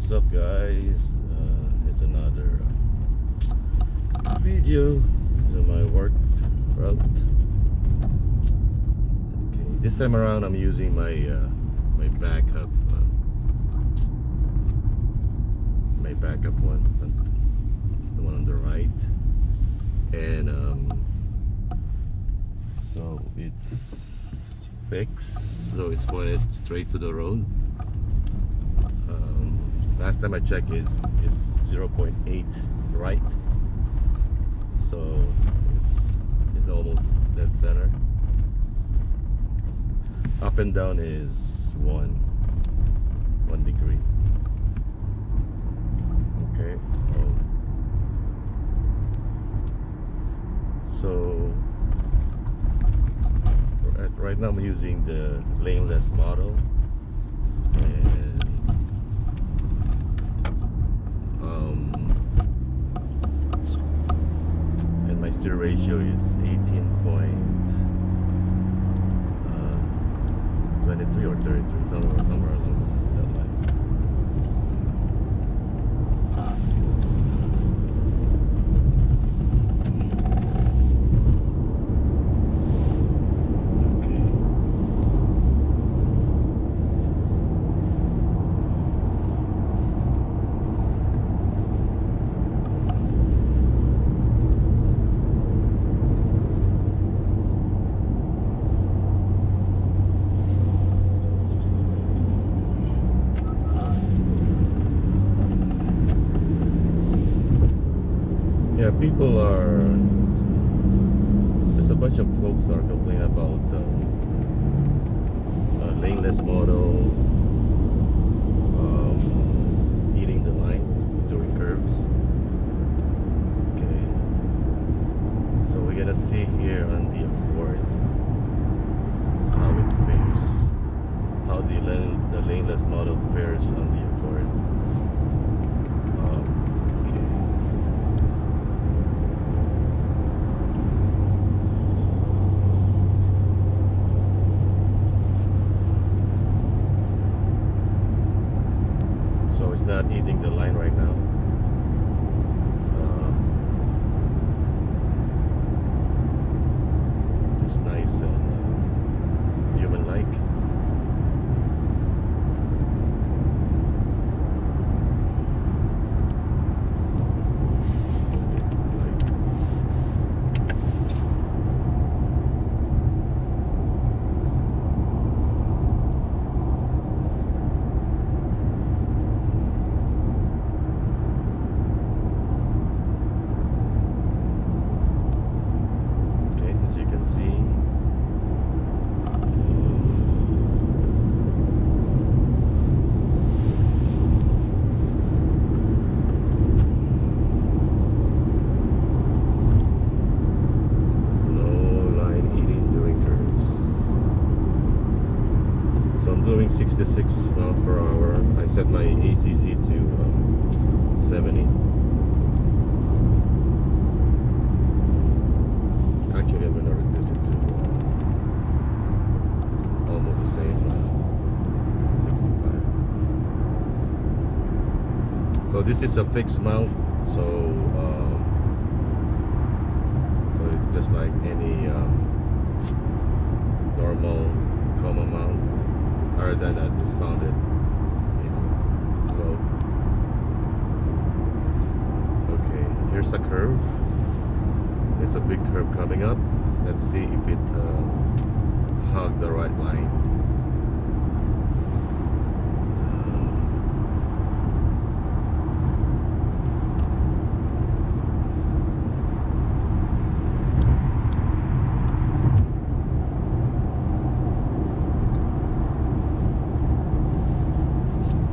What's up, guys? It's another video to my work route. Okay, this time around I'm using my backup one, the one on the right, and so it's fixed, so it's pointed straight to the road. Last time I checked, it's 0.8 right, so it's almost dead center. Up and down is one degree. Okay. So right now I'm using the Laneless model, and my steer ratio is 18.23 or 33, somewhere along that line. Yeah, there's a bunch of folks are complaining about Laneless model eating the line during curves. Okay, so we're gonna see here on the Accord how it fares, how the Laneless model fares on the Accord. So it's not eating the line right now. It's nice and human-like. As you can see, no line eating during curves. So I'm doing 66 miles per hour. I set my ACC to 70. Actually, I'm going to reduce it to almost the same, 65. So this is a fixed mount, so it's just like any normal common mount, other than a discounted, low. Okay, here's a curve. It's a big curve coming up. Let's see if it hugged the right line.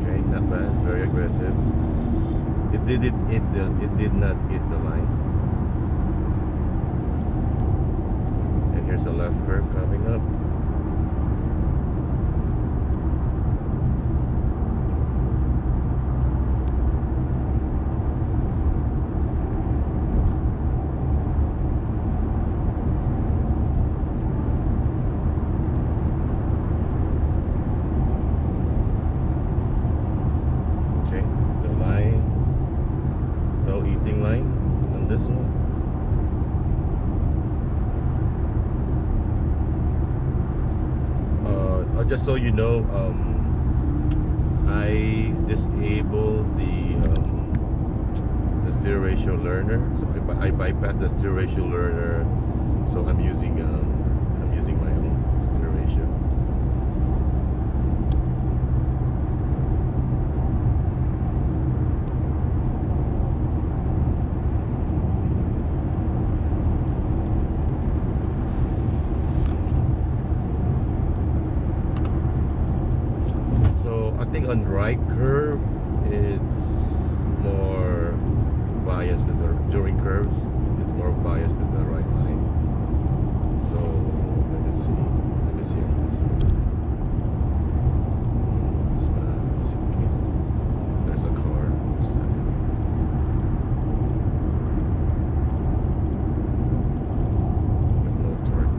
Okay, not bad. Very aggressive. It did not hit the line. Here's a left curve coming up. Okay. just so you know, I disabled the steer ratio learner, so I bypassed the steer ratio learner, so I'm using my own steer ratio. So I think on right curve it's more biased to the, during curves it's more biased to the right line. So let me see on this one. Just in case, because there's a car on this side. But no torque.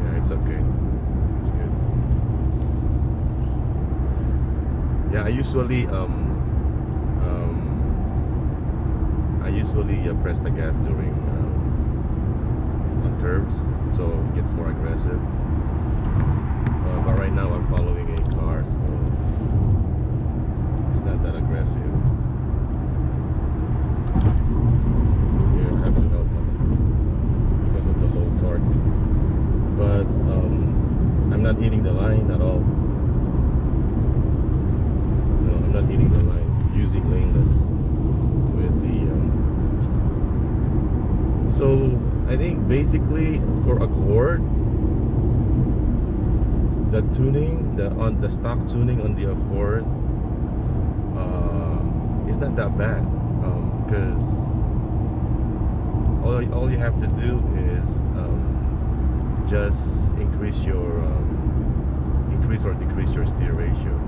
Yeah, it's okay. It's good. Yeah, I usually press the gas during on curves, so it gets more aggressive. But right now I'm following a car, so it's not that aggressive. Here I have to help him because of the low torque. But I'm not eating the line at all. No, I'm not eating the line. Using Laneless with the so I think basically for Accord, the tuning, the stock tuning on the Accord is not that bad, because all you have to do is just increase or decrease your steer ratio.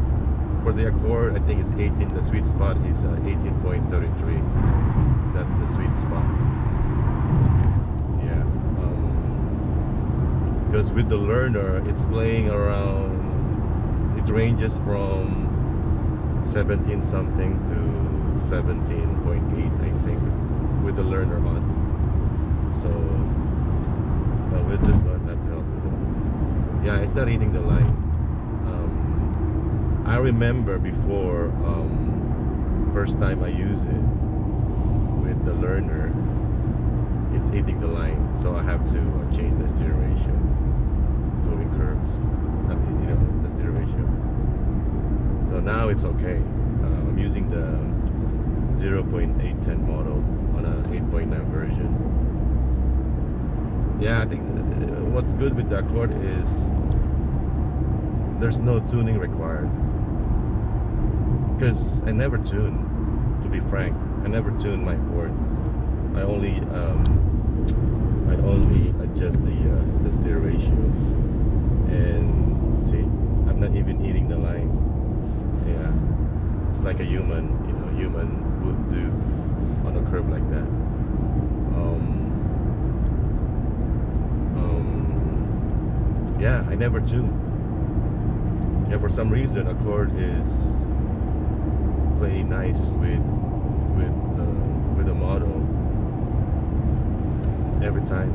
For the Accord, I think it's 18. The sweet spot is 18.33. That's the sweet spot. Yeah. Because with the learner, it's playing around. It ranges from 17 something to 17.8, I think, with the learner on. So, with this one, that helped. Yeah, it's not eating the line. I remember before, first time I use it with the learner, it's eating the line, so I have to change the steer ratio during curves. I mean, the steer ratio. So now it's okay. I'm using the 0.810 model on a 8.9 version. Yeah, I think what's good with the Accord is there's no tuning required. Because I never tune, to be frank. I never tune my Accord. I only adjust the steer ratio. And see, I'm not even eating the line. Yeah, it's like a human would do on a curve like that. Yeah, I never tune. Yeah, for some reason, Accord is playing nice with the model every time.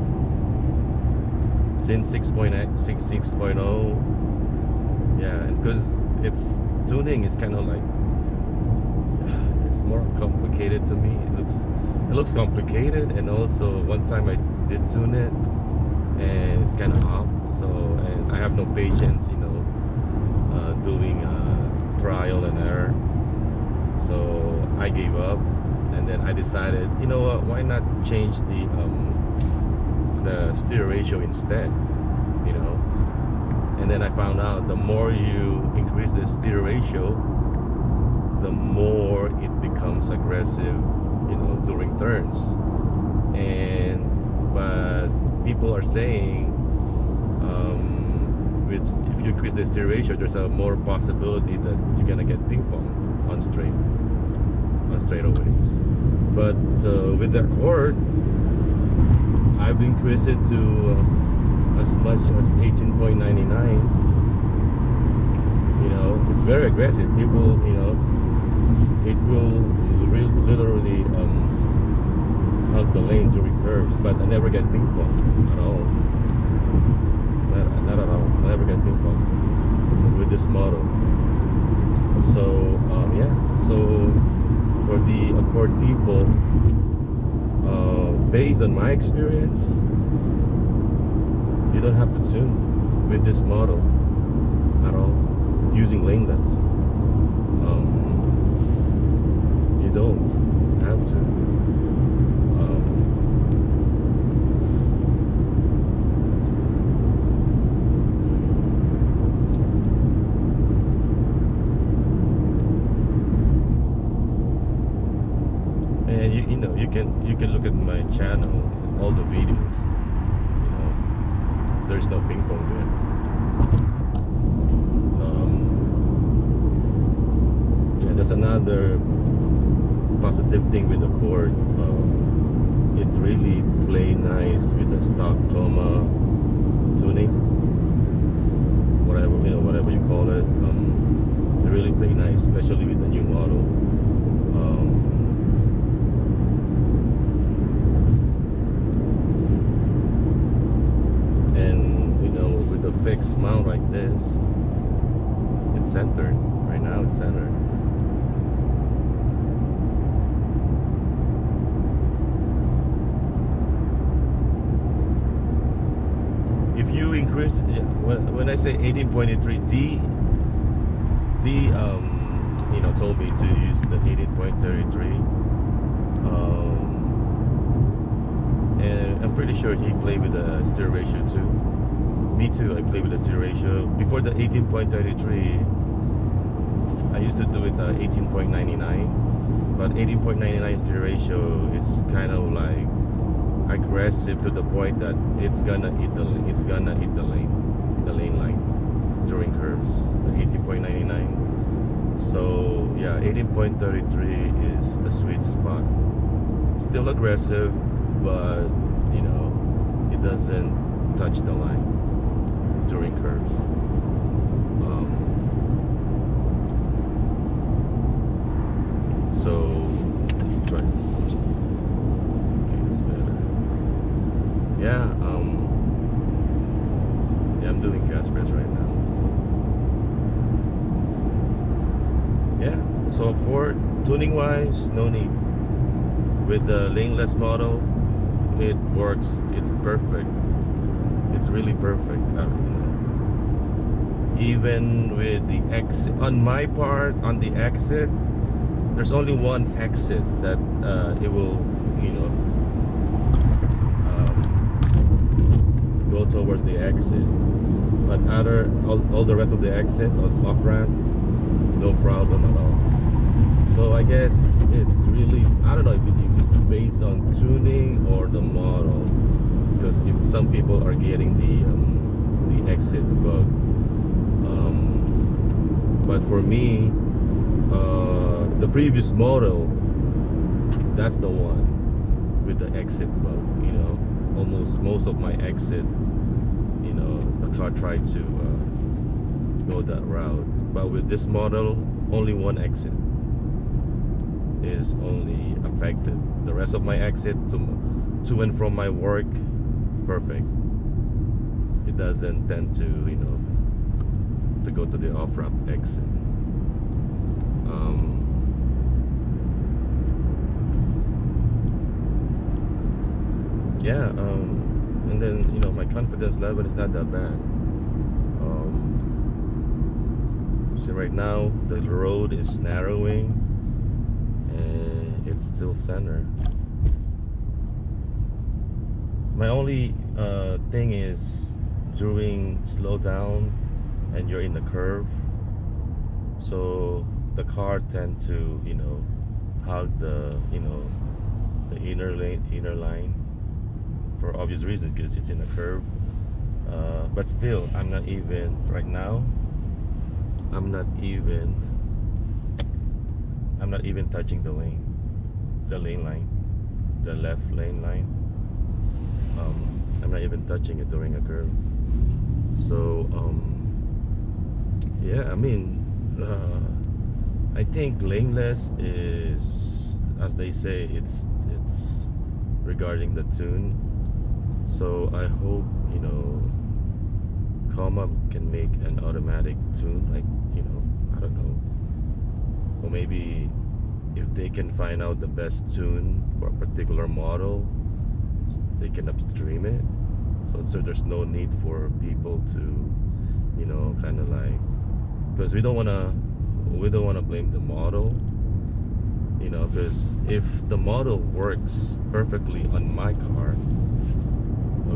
Since 6.0, yeah, and because it's tuning is kind of like it's more complicated to me. It looks complicated, and also one time I did tune it, and it's kind of off. So, and I have no patience, doing trial and error. So I gave up, and then I decided, you know what? Why not change the steer ratio instead? And then I found out the more you increase the steer ratio, the more it becomes aggressive, during turns. But people are saying, if you increase the steer ratio, there's a more possibility that you're gonna get ping pong on straightaways. But with the Accord, I've increased it to as much as 18.99. It's very aggressive. It will literally hug the lane during curves, but I never get ping pong at all. Not at all. I never get ping pong with this model. So yeah. So for the Accord people, based on my experience, you don't have to tune with this model at all using Laneless. You don't have to. And you know you can look at my channel, all the videos. You know, there's no ping pong there. Yeah, that's another positive thing with the Accord. It really play nice with the stock coma tuning, whatever you call it. It really play nice, especially with the new model. And you know, with the fixed mount like this, it's centered. Right now, it's centered. If you increase, when I say 18.83, you know, told me to use the 18.33, and I'm pretty sure he played with the steer ratio too. Me too, I played with the steer ratio. Before the 18.33, I used to do it 18.99, but 18.99 steer ratio is kind of like aggressive to the point that it's gonna eat the lane line during curves, the 18.99. So yeah, 18.33 is the sweet spot. Still aggressive, but you know, it doesn't touch the line during curves. So try this. Okay, it's better. Yeah, yeah, I'm doing gas press right now. So yeah, so Accord tuning wise, no need. With the Laneless model, it works. It's perfect. It's really perfect. Even with the exit, on my part, on the exit, there's only one exit that it will, you know, go towards the exit, but all the rest of the exit off ramp, no problem at all. So I guess it's really, I don't know if it's based on tuning or the model, because if some people are getting the exit bug, but for me, the previous model, that's the one with the exit bug. You know, most of my exit, you know, the car tried to go that route, but with this model, only one exit is only affected. The rest of my exit to and from my work, perfect. It doesn't tend to, you know, to go to the off-ramp exit. Yeah, and then, you know, my confidence level is not that bad. So right now the road is narrowing and it's still center. My only thing is during slowdown and you're in the curve, so the car tend to, you know, hug the, you know, the inner line for obvious reasons, because it's in a curve. But still, I'm not even right now. I'm not even touching the lane line, the left lane line. I'm not even touching it during a curve. So yeah, I mean, I think Laneless is, as they say, it's regarding the tune. So I hope, you know, Comma can make an automatic tune, like, you know, I don't know, or maybe if they can find out the best tune for a particular model, they can upstream it, so there's no need for people to, you know, kind of like, because we don't want to blame the model, you know, because if the model works perfectly on my car,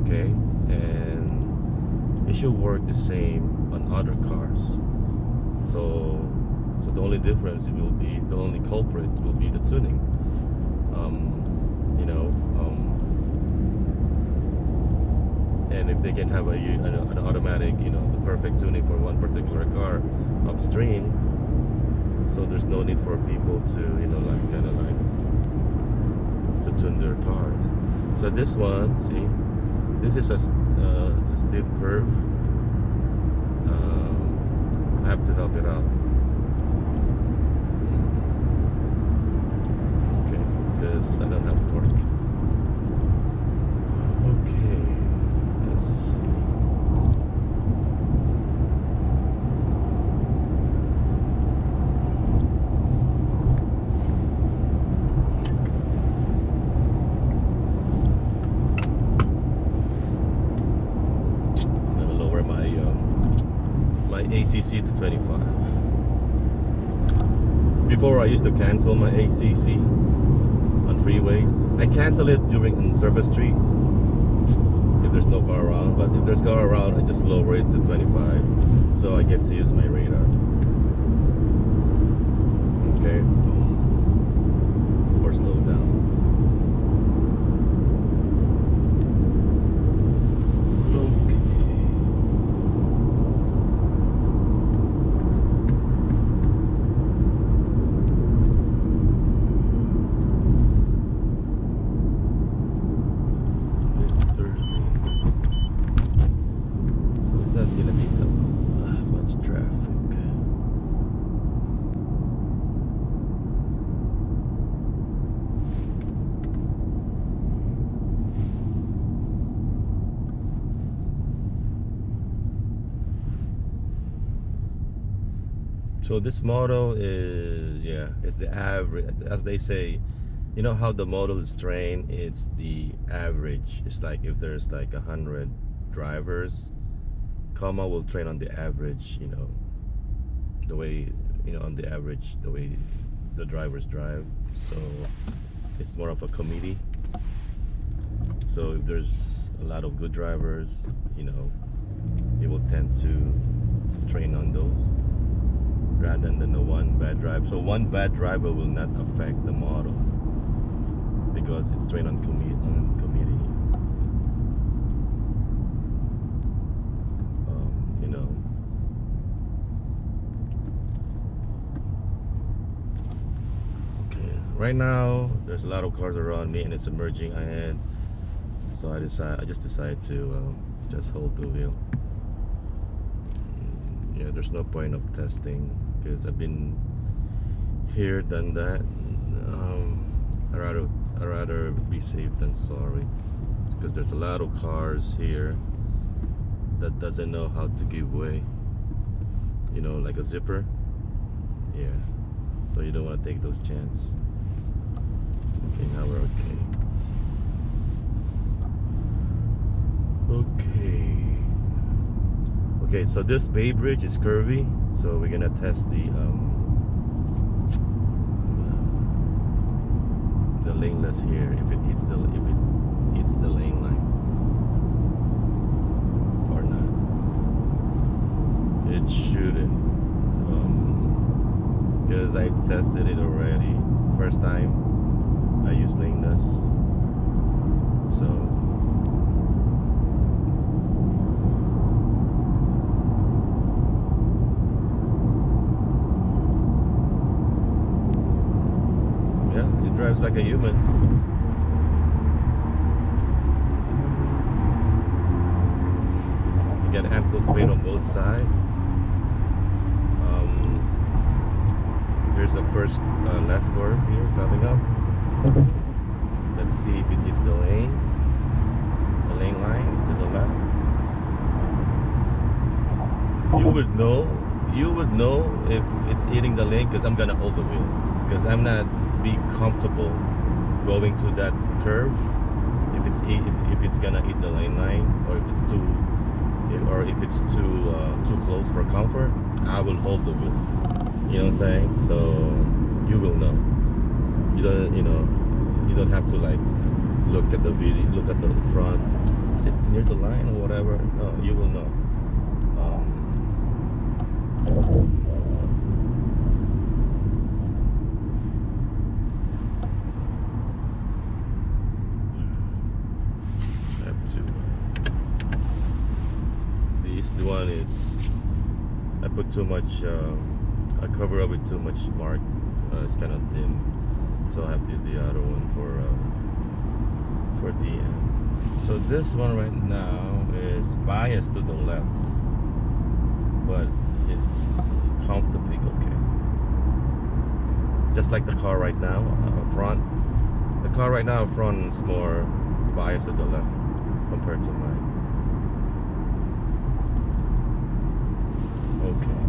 okay, and it should work the same on other cars. So the only difference will be, the only culprit will be the tuning. You know, and if they can have an automatic, you know, the perfect tuning for one particular car upstream, so there's no need for people to, you know, like kind of like to tune their car. So this one, see, this is a stiff curve. I have to help it out. Okay, because I don't have torque. Okay, let's see. ACC to 25. Before I used to cancel my ACC on freeways. I cancel it during on Service Street if there's no car around, but if there's car around, I just lower it to 25 so I get to use my radar. Okay, or slow down. So this model is, yeah, it's the average, as they say, you know how the model is trained, it's the average. It's like if there's like 100 drivers, Comma will train on the average, you know, the way, you know, on the average, the way the drivers drive. So it's more of a committee. So if there's a lot of good drivers, you know, it will tend to train on those rather than the one bad drive. So one bad driver will not affect the model because it's trained on committee. You know. Okay. Right now, there's a lot of cars around me and it's emerging ahead. So I just decided to just hold the wheel. Yeah, there's no point of testing because I've been here, done that. I'd rather be safe than sorry, because there's a lot of cars here that doesn't know how to give way. You know, like a zipper. Yeah. So you don't want to take those chances. Okay, now we're okay. Okay, so this Bay Bridge is curvy, so we're gonna test the laneless here, if it hits the lane line or not. It shouldn't, because I tested it already. First time I used laneless, so. Drives like a human. You get ample speed on both sides. Here's the first left curve here coming up. Let's see if it hits the lane line to the left. You would know if it's hitting the lane, because I'm gonna hold the wheel, because I'm not be comfortable going to that curve if it's gonna hit the lane line, or if it's too close for comfort. I will hold the wheel. You know what I'm saying? So you will know. You don't have to like look at the video, look at the front, is it near the line or whatever. No, you will know. This one is, I put too much, I cover up with too much mark. It's kind of dim, so I have to use the other one for DM. So this one right now is biased to the left, but it's comfortably okay. It's just like the car right now up front. The car right now up front is more biased to the left compared to mine. Okay.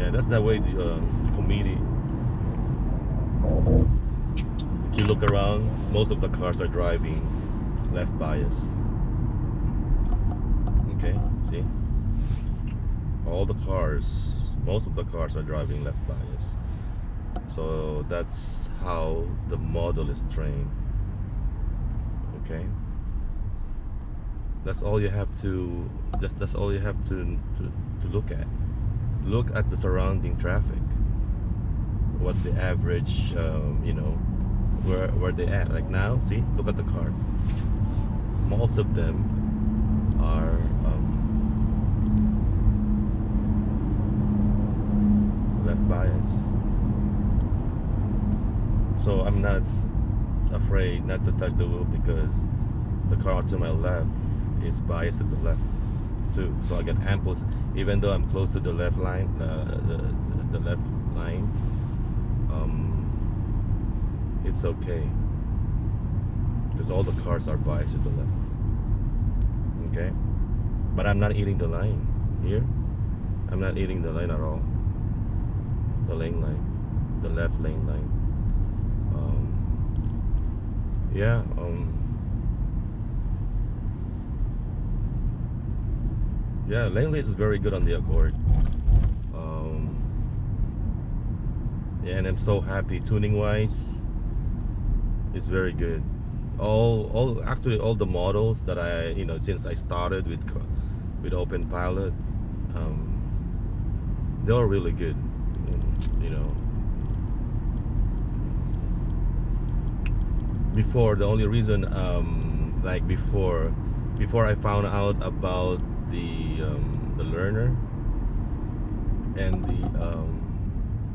Yeah, that's that way the comedy. If you look around, most of the cars are driving left bias. Okay, see? All the cars, most of the cars are driving left bias. So that's how the model is trained. Okay? That's all you have to that's all you have to look at. Look at the surrounding traffic. What's the average, where they at right now? See, look at the cars. Most of them are left bias. So I'm not afraid not to touch the wheel, because the car to my left is biased to the left too. So I get ample, even though I'm close to the left line, the left line. It's okay, because all the cars are biased to the left. Okay, but I'm not eating the line here. I'm not eating the line at all. The lane line, the left lane line. Yeah. Yeah, Laneless is very good on the Accord. Yeah, and I'm so happy. Tuning wise, it's very good. Actually all the models that I, since I started with Openpilot, they're really good. Before, the only reason, before I found out about the learner and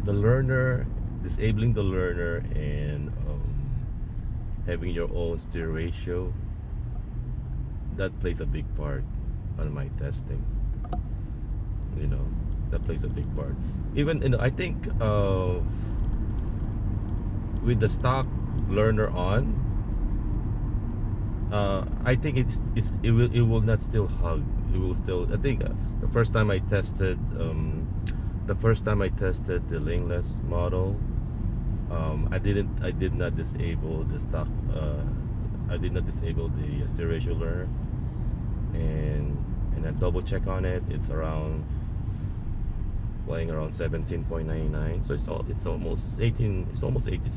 the learner, disabling the learner, and having your own steer ratio, that plays a big part on my testing. That plays a big part. Even I think with the stock learner on, I think it will not still hug. It will still. I think the first time I tested the Laneless model, I did not disable the stock. I did not disable the steer ratio learner, and I double check on it. It's playing around 17.99. So it's almost 18. It's almost 80.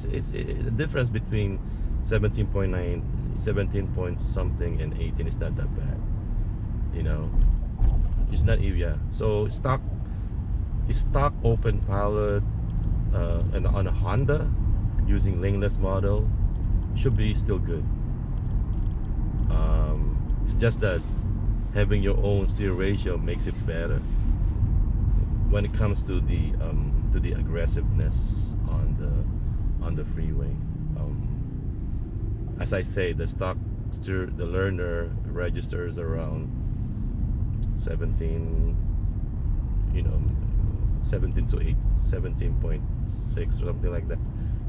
The difference between 17.9, 17 point something, and 18 is not that bad. It's not, yeah. So stock Openpilot and on a Honda using Laneless model should be still good. It's just that having your own steer ratio makes it better when it comes to the aggressiveness on the freeway. As I say, the stock the learner registers around 17, 17 to 8, 17.6 or something like that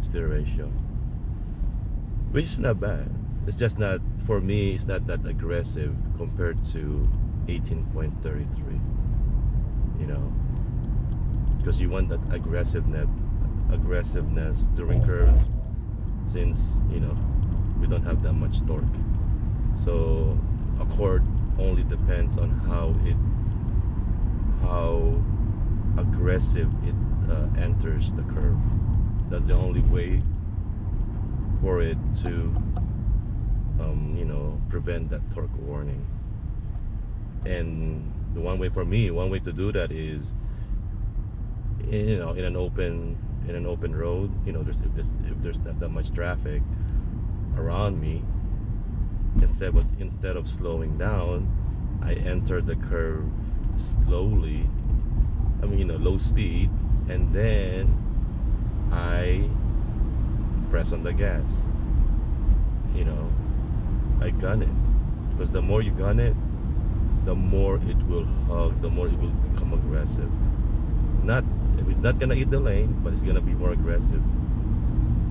steer ratio. which is not bad. It's just not, for me, it's not that aggressive compared to 18.33, you know, because you want that aggressiveness during curves, since, you know, we don't have that much torque. So a chord only depends on how aggressive it enters the curve. That's the only way for it to you know, prevent that torque warning. And the one way to do that is, you know, in an open road, you know, if there's not that much traffic around me, instead of slowing down, I enter the curve slowly, I mean, you know, low speed, and then I press on the gas, you know, I gun it, because the more you gun it, the more it will hug, the more it will become aggressive. It's not gonna eat the lane, but it's gonna be more aggressive,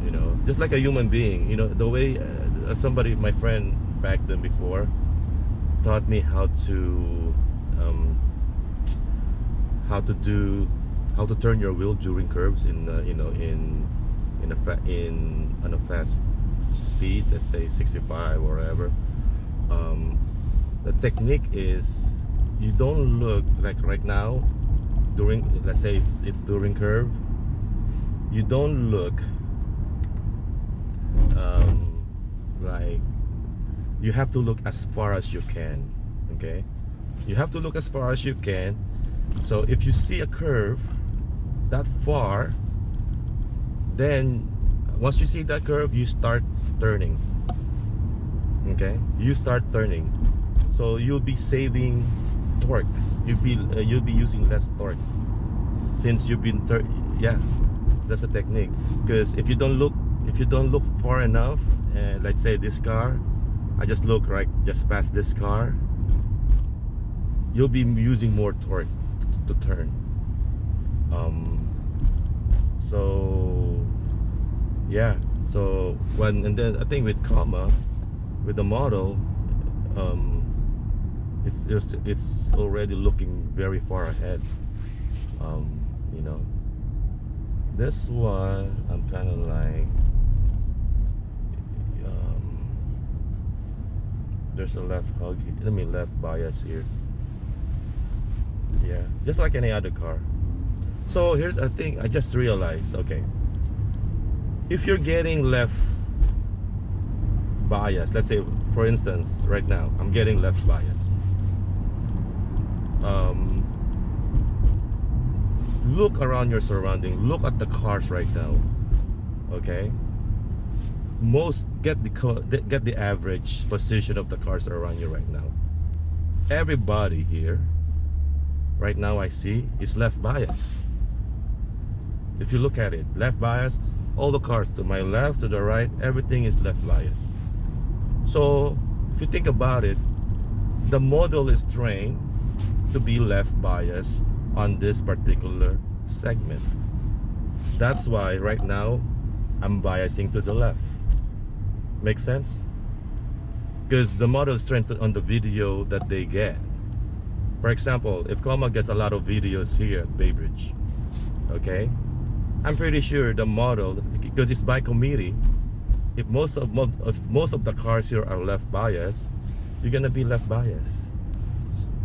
you know, just like a human being. You know, the way my friend back then before taught me how to turn your wheel during curves in you know, on a fast speed, let's say 65 or whatever. The technique is, you don't look like right now during, let's say it's during curve, you don't look like, you have to look as far as you can. Okay, you have to look as far as you can. So if you see a curve that far, then once you see that curve, you start turning. Okay, you start turning, so you'll be saving torque. You'll be using less torque, since you've been yeah, that's a technique. Because if you don't look far enough, and let's say this car, I just look right just past this car, you'll be using more torque to turn. So yeah, so and then I think with the model, it's already looking very far ahead. You know, this one I'm kind of like, there's a left hug, left bias here. Yeah, just like any other car. So here's a thing I just realized. Okay, if you're getting left bias, let's say for instance right now I'm getting left bias, look around your surrounding, look at the cars right now. Okay, get the average position of the cars around you right now. Everybody here right now I see is left bias. If you look at it, left bias, all the cars to my left, to the right, everything is left bias. So if you think about it, the model is trained to be left bias on this particular segment. That's why right now I'm biasing to the left. Make sense? Because the model is trained on the video that they get. For example, if Coma gets a lot of videos here at Bay Bridge, okay, I'm pretty sure the model, because it's by committee, if most of the cars here are left bias, you're gonna be left bias.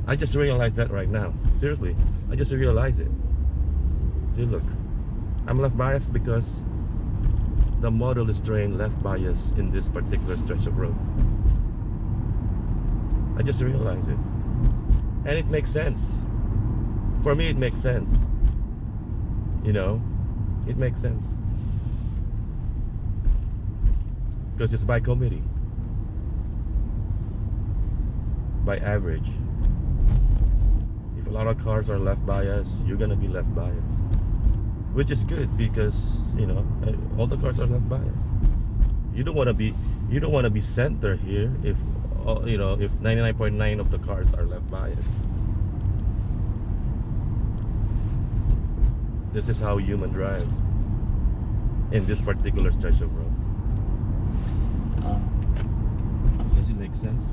I just realized that right now. Seriously, I just realized it. See, look, I'm left bias because the model is trained left bias in this particular stretch of road. I just realized it, and it makes sense. For me, it makes sense. You know, it makes sense. Because it's by committee, by average. If a lot of cars are left bias, you're gonna be left bias, which is good because, you know, all the cars are left bias. You don't want to be center here if, you know, if 99.9% of the cars are left bias. This is how human drives in this particular stretch of road. makes sense?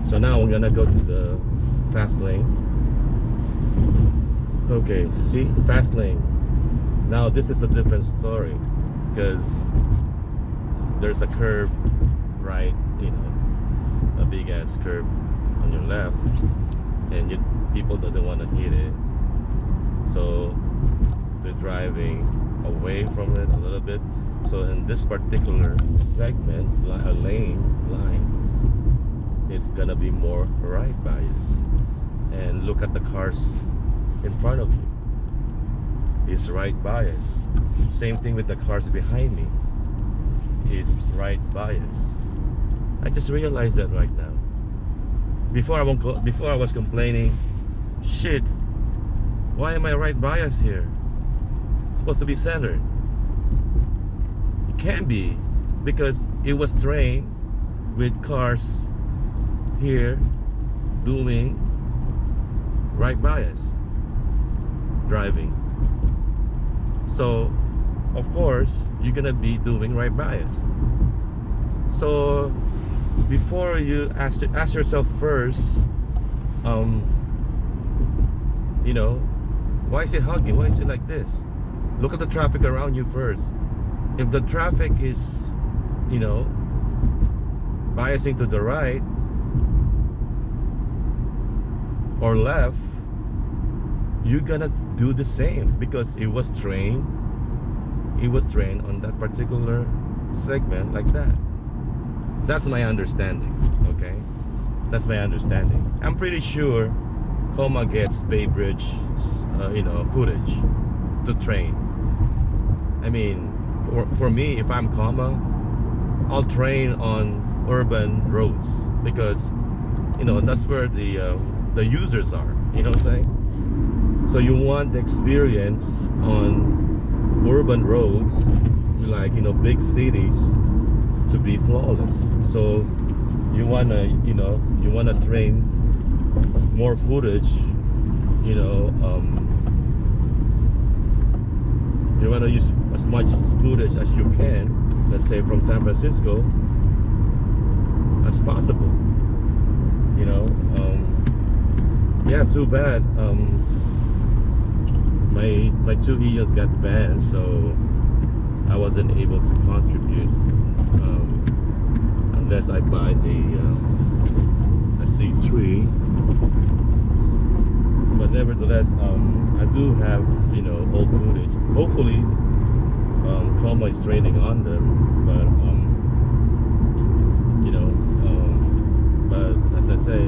So now we're gonna go to the fast lane. Okay, see, fast lane. Now this is a different story because there's a curb, right? You know, a big ass curb on your left, and people doesn't want to hit it, so they're driving away from it a little bit. So in this particular segment, a line, it's gonna be more right bias. And look at the cars in front of you. It's right bias. Same thing with the cars behind me. It's right bias. I just realized that right now. Before I was complaining, shit, why am I right bias here? It's supposed to be centered. It can't be, because it was trained with cars here doing right bias driving. So of course you're gonna be doing right bias. So before you ask yourself first, you know, why is it hugging? Why is it like this? Look at the traffic around you first. If the traffic is, you know, biasing to the right or left, you're gonna do the same, because it was trained on that particular segment like that. That's my understanding. Okay, that's my understanding. I'm pretty sure Coma gets Bay Bridge you know, footage to train. I mean, for me, if I'm Coma, I'll train on urban roads, because you know, that's where the users are, you know what I'm saying? So you want the experience on urban roads, like, you know, big cities, to be flawless. So you wanna, you know, you wanna train more footage, you know, you wanna use as much footage as you can, let's say from San Francisco, as possible, you know. Yeah, too bad. My 2 years got banned, so I wasn't able to contribute unless I buy a C3. But nevertheless, I do have, you know, old footage. Hopefully, Coma is training on them, but you know, but as I say,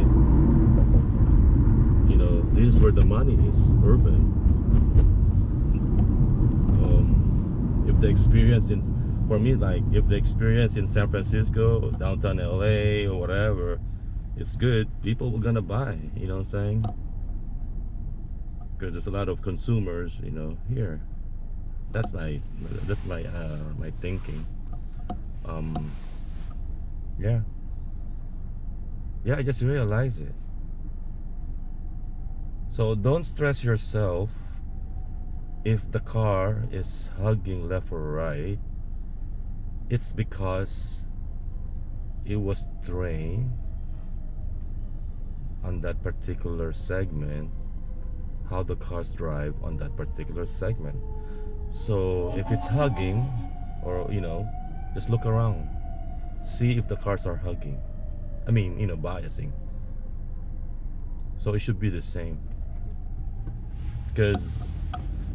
you know, this is where the money is, urban. If the experience in, for me, like, if the experience in San Francisco, downtown LA, or whatever, it's good, people are gonna buy, you know what I'm saying? Because there's a lot of consumers, you know, here. That's my my thinking. Yeah, I just realized it. So don't stress yourself if the car is hugging left or right. It's because it was trained on that particular segment, how the cars drive on that particular segment. So if it's hugging, or, you know, just look around, see if the cars are hugging, I mean, you know, biasing. So it should be the same, because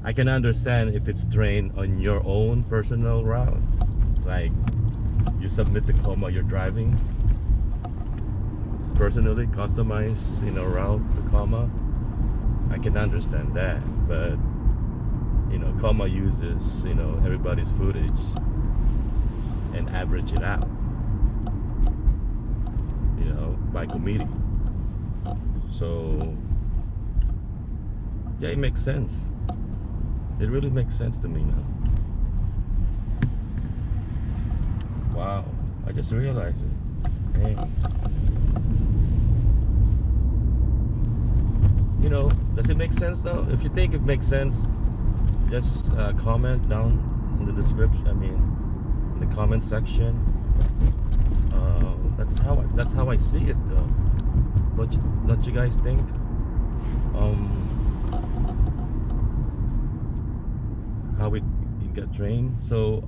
I can understand if it's trained on your own personal route, like you submit the Coma you're driving personally, customize, you know, route to Coma. I can understand that, but you know, Coma uses, you know, everybody's footage and average it out, you know, by committee. So yeah, it makes sense. It really makes sense to me now. Wow, I just realized it. Dang. you know, does it make sense though? If you think it makes sense, just comment down in the description. I mean, in the comment section. That's how I see it though. Don't you guys think? How it get trained. So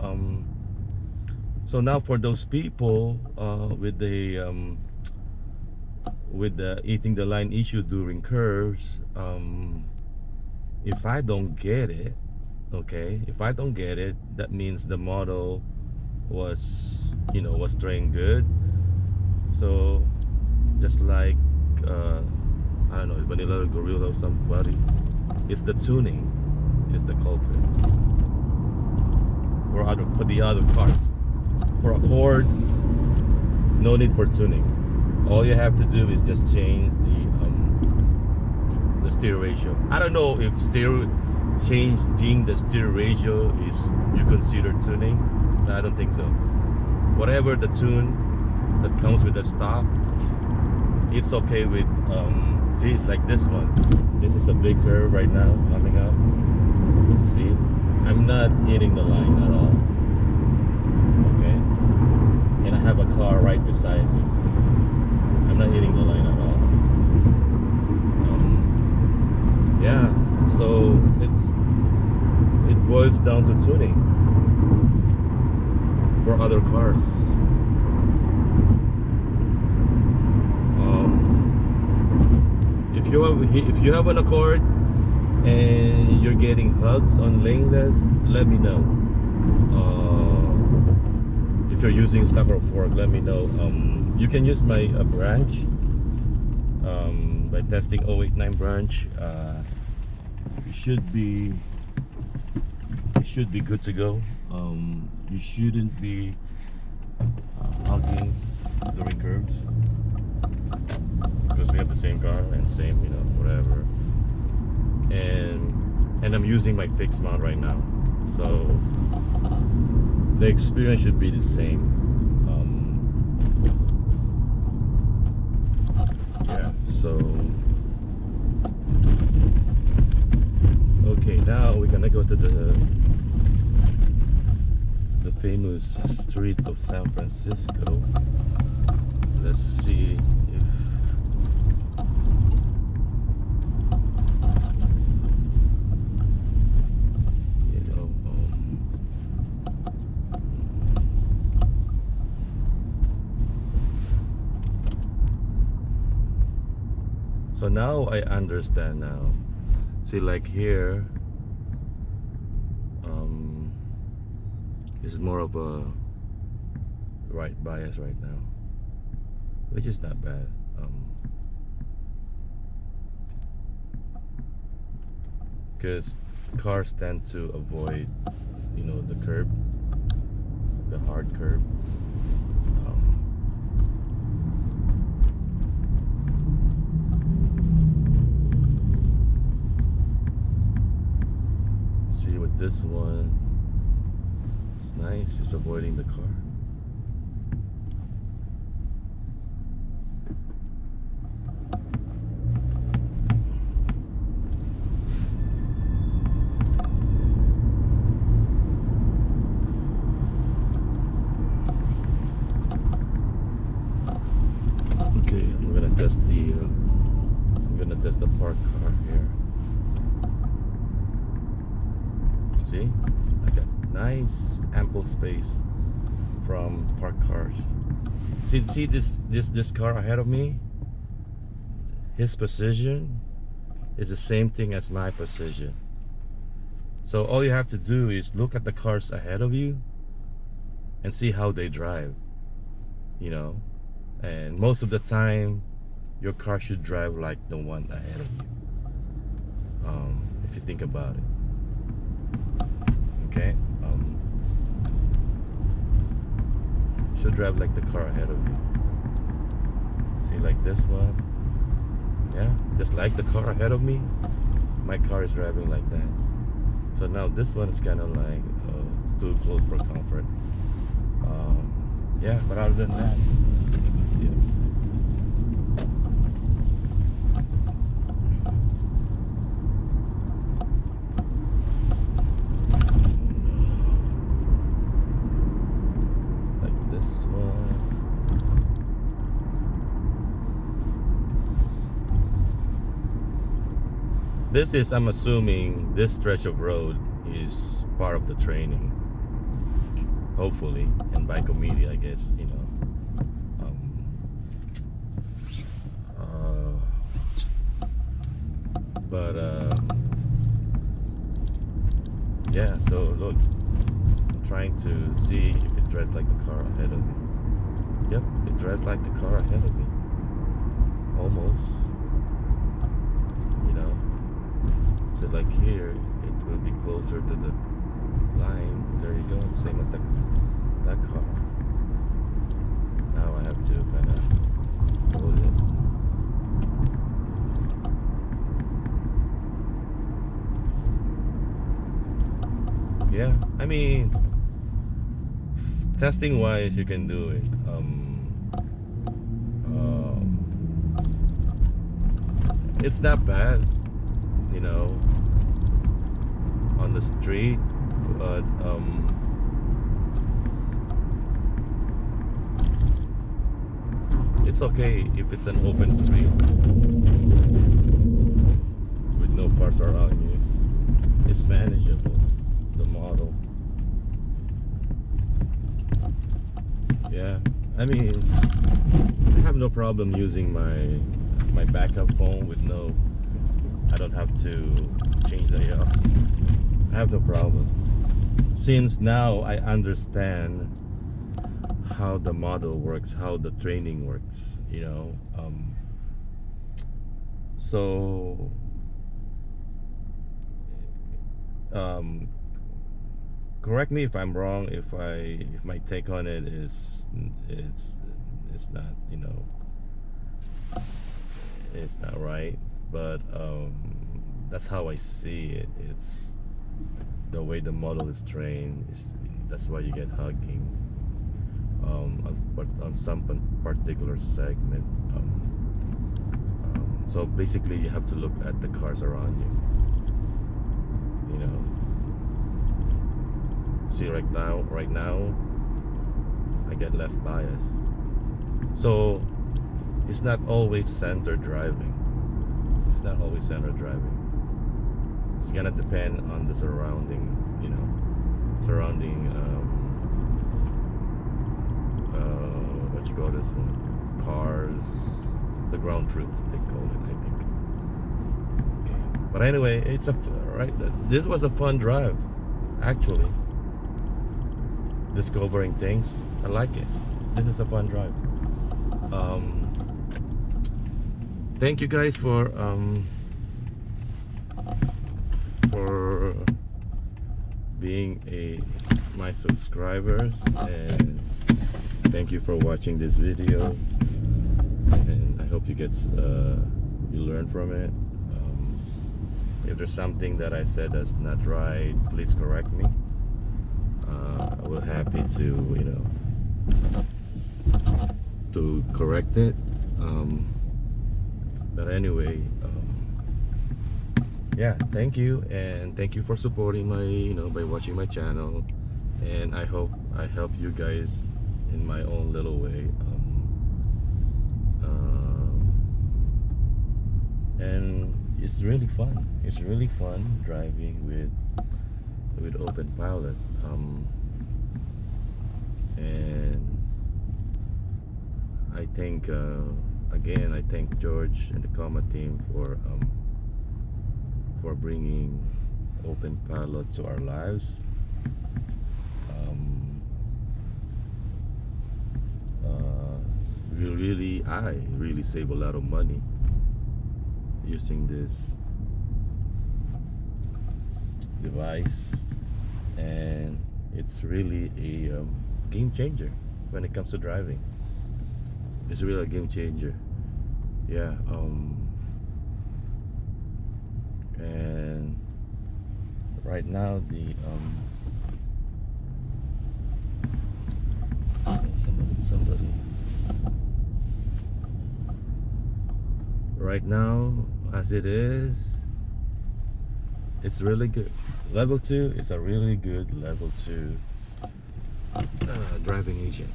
now for those people with the eating the line issue during curves, if I don't get it, okay, if I don't get it, that means the model was, you know, was trained good. So just like I don't know, it's Vanilla Gorilla or somebody, it's the tuning is the culprit for the other cars. For a Accord, no need for tuning. All you have to do is just change the steer ratio. I don't know if changing the steer ratio is you consider tuning. I don't think so. Whatever the tune that comes with the stock, it's okay with see, like this one. This is a big curve right now coming up. See, I'm not hitting the line at all. Okay, and I have a car right beside me. I'm not hitting the line at all. Yeah, so it boils down to tuning for other cars. If you have an Accord and you're getting hugs on Laneless, let me know. If you're using stock or fork, let me know. You can use my branch by testing 089 branch. You should be good to go. You shouldn't be hugging during curves, because we have the same car and same, you know, whatever. And I'm using my fixed mount right now, so the experience should be the same. Yeah, so okay, now we're gonna go to the famous streets of San Francisco. Let's see if so now I understand now. See, like here, is more of a right bias right now, which is not bad. Because cars tend to avoid, you know, the curb, the hard curb. See, with this one, it's nice, it's avoiding the car. Okay, I'm gonna test the parked car here. See, I got nice ample space from parked cars. See this car ahead of me? His position is the same thing as my position. So all you have to do is look at the cars ahead of you and see how they drive, you know. And most of the time your car should drive like the one ahead of you, if you think about it. Okay, should drive like the car ahead of you. See, like this one, yeah, just like the car ahead of me, my car is driving like that. So now this one is kind of like it's too close for comfort. Yeah, but other than that, yes. this is, I'm assuming this stretch of road is part of the training, hopefully, and by committee, I guess, you know. But yeah, so look, I'm trying to see if it drives like the car ahead of me. Yep, it drives like the car ahead of me, almost, you know. So like here, it will be closer to the line. There you go, same as that car. Now I have to kind of hold it. Yeah, I mean, testing wise, you can do it. It's not bad, you know, on the street, but it's okay if it's an open street with no cars around you. It's manageable, the model. Yeah, I mean, I have no problem using my backup phone with no, I don't have to change the I have no problem, since now I understand how the model works, how the training works, you know. So correct me if I'm wrong, if my take on it is it's not, you know, it's not right, but that's how I see it. It's the way the model is trained. That's why you get hugging on some particular segment. So basically, you have to look at the cars around you. You know. See, right now, I get left bias. So it's not always center driving. It's not always center driving. It's gonna depend on the surrounding, you know, what you call this one, cars, the ground truth they call it, I think. Okay, but anyway, it's this was a fun drive, actually. Discovering things, I like it. This is a fun drive. Thank you guys for being my subscribers, and thank you for watching this video, and I hope you learn from it. If there's something that I said that's not right, please correct me. I will happy to, you know, to correct it. But anyway, yeah, thank you, and thank you for supporting my, you know, by watching my channel, and I hope I help you guys in my own little way. And it's really fun. It's really fun driving with Openpilot. And I think again, I thank George and the Comma team for bringing Openpilot to our lives. I really save a lot of money using this device, and it's really a game changer when it comes to driving. It's really a game changer. Yeah. And right now the somebody right now, as it is, it's really good. Level 2 is a really good level 2 driving agent.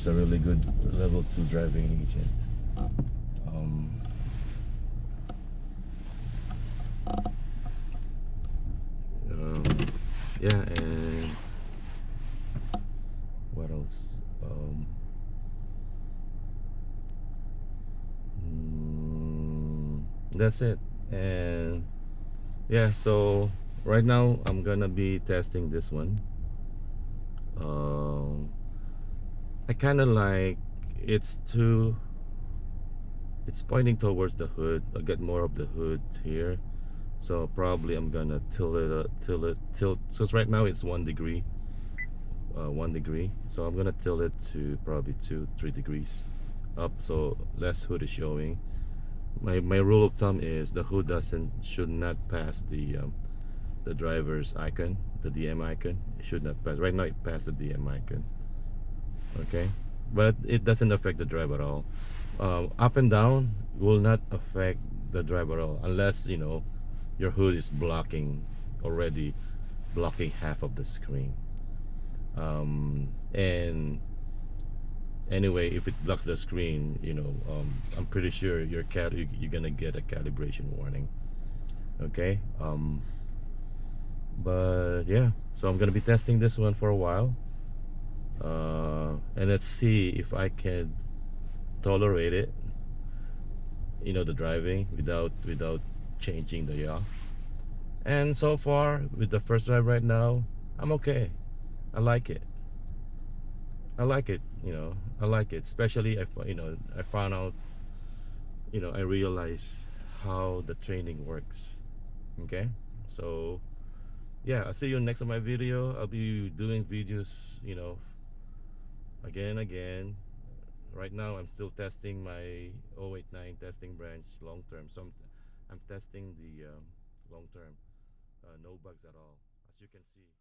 She's a really good level 2 driving agent. Um, um, yeah, and what else? That's it. And yeah, so right now I'm gonna be testing this one. Um, I kind of like it's too. It's pointing towards the hood. I get more of the hood here, so probably I'm gonna tilt. So right now it's 1 degree, 1 degree. So I'm gonna tilt it to probably 2, 3 degrees up, so less hood is showing. My rule of thumb is the hood should not pass the driver's icon, the DM icon. It should not pass. Right now it passed the DM icon. Okay, but it doesn't affect the drive at all. Up and down will not affect the drive at all unless your hood is already blocking half of the screen. And anyway, if it blocks the screen, I'm pretty sure you're gonna get a calibration warning. Okay. But yeah, so I'm gonna be testing this one for a while, and let's see if I can tolerate it. The driving without changing the yaw. And so far with the first drive right now, I'm okay. I like it. I like it. I like it. Especially I found out. I realized how the training works. Okay, so yeah, I'll see you next on my video. I'll be doing videos, again and again. Right now I'm still testing my 089 testing branch long term, so I'm testing the long term, no bugs at all, as you can see.